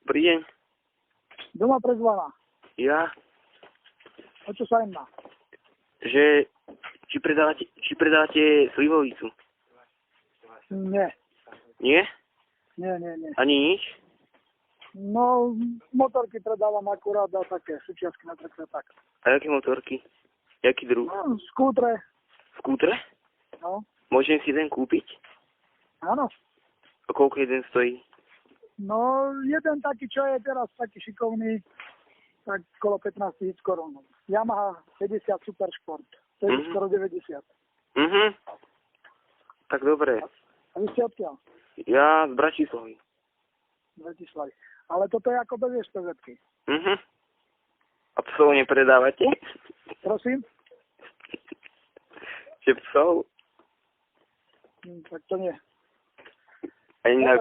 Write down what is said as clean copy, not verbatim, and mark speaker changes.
Speaker 1: Dobrý deň.
Speaker 2: Doma prezvala.
Speaker 1: Ja,
Speaker 2: O čo sa im má?
Speaker 1: že či predávate slivovicu?
Speaker 2: Nie.
Speaker 1: Nie?
Speaker 2: Nie.
Speaker 1: Ani nič?
Speaker 2: No, motorky predávam akurát a také súčiastky na traktor tak.
Speaker 1: A jaké motorky? Jaký druh?
Speaker 2: No, skútre.
Speaker 1: Skútre?
Speaker 2: No,
Speaker 1: Môžem si jeden kúpiť?
Speaker 2: áno.
Speaker 1: A koľko jeden stojí?
Speaker 2: No, jeden taký, čo je teraz taký šikovný, tak okolo 15 000 korún. Yamaha 50 Super Sport. To je skoro 90.
Speaker 1: Tak dobre.
Speaker 2: A vy ste odkiaľ?
Speaker 1: Ja z Bratislavy.
Speaker 2: Bratislavy. Ale toto je ako bez SPZ-ky.
Speaker 1: A psov nepredávate?
Speaker 2: Prosím?
Speaker 1: Že psov?
Speaker 2: Tak to nie.
Speaker 1: Ani na